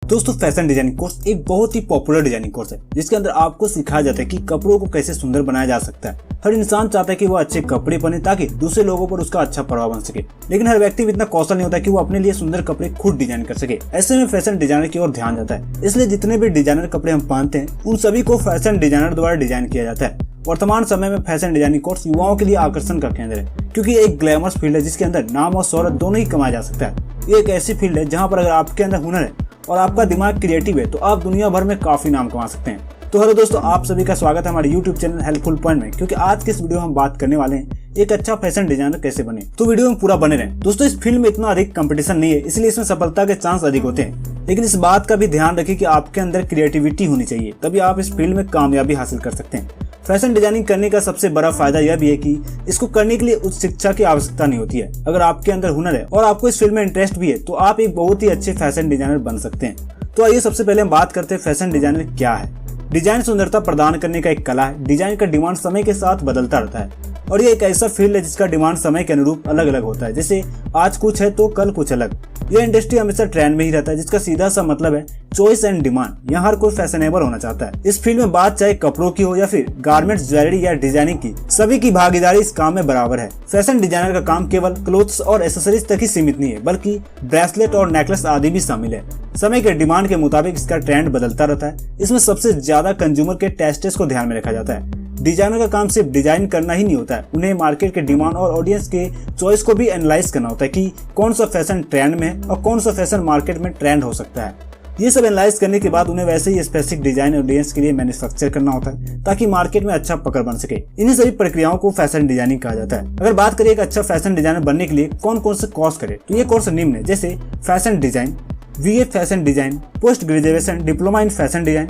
दोस्तों fashion designing course एक बहुत ही पॉपुलर डिजाइनिंग कोर्स है जिसके अंदर आपको सिखाया जाता है कि कपड़ों को कैसे सुंदर बनाया जा सकता है। हर इंसान चाहता है कि वो अच्छे कपड़े पहने ताकि दूसरे लोगों पर उसका अच्छा प्रभाव बन सके, लेकिन हर व्यक्ति भी इतना कौशल नहीं होता कि वो अपने लिए सुंदर कपड़े खुद डिजाइन कर सके। ऐसे में फैशन डिजाइनर की ओर ध्यान जाता है। इसलिए जितने भी डिजाइनर कपड़े हम पहनते हैं उन सभी को फैशन डिजाइनर द्वारा डिजाइन किया जाता है। वर्तमान समय में फैशन डिजाइनिंग कोर्स युवाओं के लिए आकर्षण का केंद्र है, क्योंकि ये एक ग्लैमरस फील्ड है जिसके अंदर नाम और शोहरत दोनों ही कमाया जा सकता है। ये एक ऐसी फील्ड है जहाँ पर अगर आपके अंदर हुनर है और आपका दिमाग क्रिएटिव है तो आप दुनिया भर में काफी नाम कमा सकते हैं। तो हेलो दोस्तों, आप सभी का स्वागत है हमारे YouTube चैनल हेल्पफुल पॉइंट में, क्योंकि आज के इस वीडियो में हम बात करने वाले हैं एक अच्छा फैशन डिजाइनर कैसे बने। तो वीडियो में पूरा बने रहें। दोस्तों इस फील्ड में इतना अधिक कंपटीशन नहीं है, इसलिए इसमें सफलता के चांस अधिक होते हैं, लेकिन इस बात का भी ध्यान रखें कि आपके अंदर क्रिएटिविटी होनी चाहिए, तभी आप इस फील्ड में कामयाबी हासिल कर सकते हैं। फैशन डिजाइनिंग करने का सबसे बड़ा फायदा यह भी है कि इसको करने के लिए उच्च शिक्षा की आवश्यकता नहीं होती है। अगर आपके अंदर हुनर है और आपको इस फील्ड में इंटरेस्ट भी है तो आप एक बहुत ही अच्छे फैशन डिजाइनर बन सकते हैं। तो आइए सबसे पहले हम बात करते हैं फैशन डिजाइनर क्या है। डिजाइन सुंदरता प्रदान करने का एक कला है। डिजाइन का डिमांड समय के साथ बदलता रहता है और ये एक ऐसा फील्ड है जिसका डिमांड समय के अनुरूप अलग अलग होता है। जैसे आज कुछ है तो कल कुछ अलग। यह इंडस्ट्री हमेशा ट्रेंड में ही रहता है, जिसका सीधा सा मतलब है चॉइस एंड डिमांड। यहाँ हर कोई फैशनेबल होना चाहता है। इस फील्ड में बात चाहे कपड़ों की हो या फिर गारमेंट्स, ज्वेलरी या डिजाइनिंग की, सभी की भागीदारी इस काम में बराबर है। फैशन डिजाइनर का काम केवल क्लोथ्स और एसेसरीज तक ही सीमित नहीं है, बल्कि ब्रेसलेट और नेकलेस आदि भी शामिल है। समय के डिमांड के मुताबिक इसका ट्रेंड बदलता रहता है। इसमें सबसे ज्यादा कंज्यूमर के टेस्ट्स को ध्यान में रखा जाता है। डिजाइनर का काम सिर्फ डिजाइन करना ही नहीं होता है, उन्हें मार्केट के डिमांड और ऑडियंस के चॉइस को भी एनालाइज करना होता है कि कौन सा फैशन ट्रेंड में है और कौन सा फैशन मार्केट में ट्रेंड हो सकता है। ये सब एनालाइज करने के बाद उन्हें वैसे ही स्पेसिफिक डिजाइन ऑडियंस के लिए मैन्युफैक्चर करना होता है ताकि मार्केट में अच्छा पकड़ बन सके। इन्हीं सभी प्रक्रियाओं को फैशन डिजाइनिंग कहा जाता है। अगर बात करें एक अच्छा फैशन डिजाइनर बनने के लिए कौन कौन से कोर्स करें, तो ये कोर्स निम्न है। जैसे fashion design, VA fashion design, post graduation diploma in fashion design,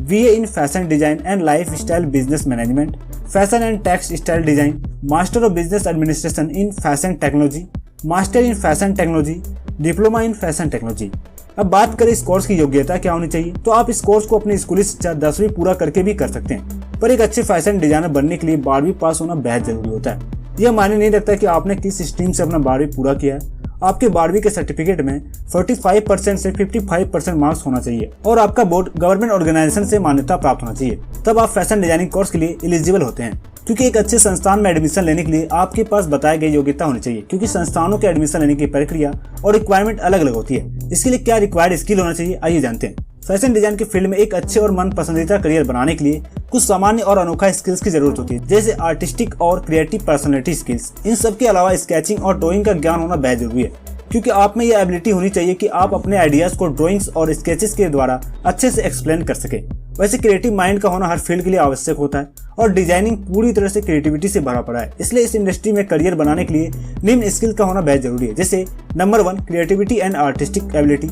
VA in fashion design and life style business management, fashion and text style design, master of business administration in fashion technology, master in fashion technology, diploma in fashion technology. अब बात करें इस course की योग्यता क्या होनी चाहिए, तो आप इस कोर्स को अपनी स्कूली शिक्षा 10वीं पूरा करके भी कर सकते हैं, पर एक अच्छे फैशन डिजाइनर बनने के लिए 12वीं पास होना बेहद जरूरी होता है। यह मायने नहीं रखता कि आपने किस स्ट्रीम से अपना 12वीं पूरा किया है। आपके 12वीं के सर्टिफिकेट में 45% से 55% मार्क्स होना चाहिए और आपका बोर्ड गवर्नमेंट ऑर्गेनाइजेशन से मान्यता प्राप्त होना चाहिए, तब आप फैशन डिजाइनिंग कोर्स के लिए एलिजिबल होते हैं। क्योंकि एक अच्छे संस्थान में एडमिशन लेने के लिए आपके पास बताई गई योग्यता होनी चाहिए, क्योंकि संस्थानों के एडमिशन लेने की प्रक्रिया और रिक्वायरमेंट अलग अलग होती है। इसके लिए क्या रिक्वायर्ड स्किल होना चाहिए, आइए जानते हैं। फैशन डिजाइन के फील्ड में एक अच्छे और मन पसंदीदा करियर बनाने के लिए कुछ सामान्य और अनोखा स्किल्स की जरूरत होती है, जैसे आर्टिस्टिक और क्रिएटिव पर्सनैलिटी स्किल्स। इन सब के अलावा स्केचिंग और ड्राइंग का ज्ञान होना बेहद जरूरी है, क्योंकि आप में यह एबिलिटी होनी चाहिए कि आप अपने आइडियाज को ड्राइंग्स और स्केचेस के द्वारा अच्छे से एक्सप्लेन कर सके। वैसे क्रिएटिव माइंड का होना हर फील्ड के लिए आवश्यक होता है और डिजाइनिंग पूरी तरह से क्रिएटिविटी से भरा पड़ा है। इसलिए इस इंडस्ट्री में करियर बनाने के लिए निम्न स्किल का होना बेहद जरूरी है। जैसे number 1 creativity and artistic ability,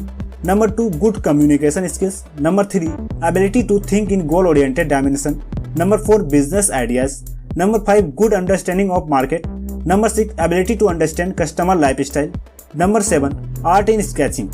number 2 good communication skills, number 3 ability to think in goal oriented dimension, number 4 business ideas, number 5 good understanding of market, number 6 ability to understand customer lifestyle, number 7 art in sketching.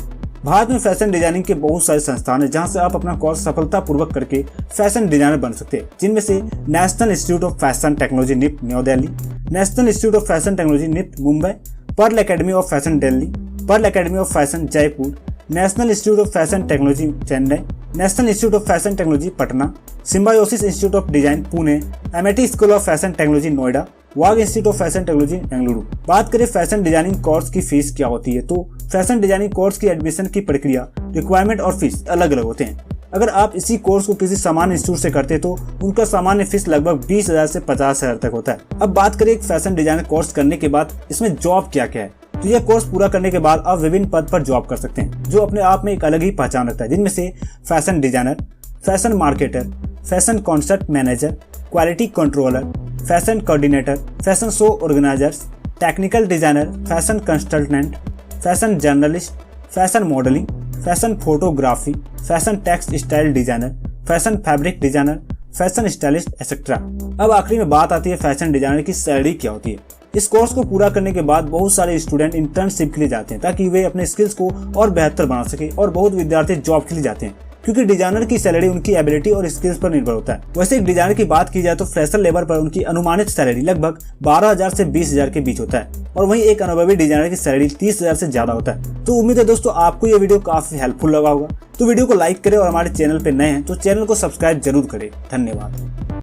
Bharat में fashion designing के बहुत सारे संस्थान हैं जहां से आप अपना कोर्स सफलतापूर्वक करके फैशन डिजाइनर बन सकते हैं, जिनमें से national institute of fashion technology NIFT New Delhi, national institute of fashion technology NIFT Mumbai, pearl academy of fashion Delhi, pearl academy of fashion Jaipur, national institute of fashion technology Chennai, national institute of fashion technology Patna, symbiosis institute of design Pune, MIT school of fashion technology Noida, vogue institute of fashion technology Bengaluru. बात करें fashion designing course की fees क्या होती है, तो fashion designing course की admission की प्रक्रिया, रिक्वायरमेंट और फीस अलग अलग होते हैं। अगर आप इसी कोर्स को किसी सामान्य इंस्टीट्यूट से करते तो उनका सामान्य फीस लगभग 20,000 से 50,000 तक होता है। अब बात करें एक फैशन डिजाइनर कोर्स करने के बाद इसमें जॉब क्या क्या है, तो यह कोर्स पूरा करने के बाद आप विभिन्न पद पर जॉब कर सकते हैं, जो अपने आप में एक अलग ही पहचान रखता है, जिनमें से fashion designer, fashion marketer, fashion concept manager, quality controller, fashion coordinator, fashion show organisers, technical designer, fashion consultant, fashion journalist, fashion modelling, fashion photography, fashion textile designer, fashion fabric designer, fashion stylist etcetera. अब आखिरी में बात आती है fashion designer की salary क्या होती है। इस कोर्स को पूरा करने के बाद बहुत सारे स्टूडेंट इंटर्नशिप के लिए जाते हैं ताकि वे अपने स्किल्स को और बेहतर बना सके, और बहुत विद्यार्थी जॉब के लिए जाते हैं क्योंकि डिजाइनर की सैलरी उनकी एबिलिटी और स्किल्स पर निर्भर होता है। वैसे एक डिजाइनर की बात की जाए तो फ्रेशर लेवल पर उनकी अनुमानित सैलरी लगभग 12,000 से 20,000 के बीच होता है और वहीं एक अनुभवी डिजाइनर की सैलरी 30,000 से ज्यादा होता है। तो उम्मीद है दोस्तों आपको ये वीडियो काफी हेल्पफुल लगा होगा। तो वीडियो को लाइक करें और हमारे चैनल पर नए हैं तो चैनल को सब्सक्राइब जरूर करें। धन्यवाद।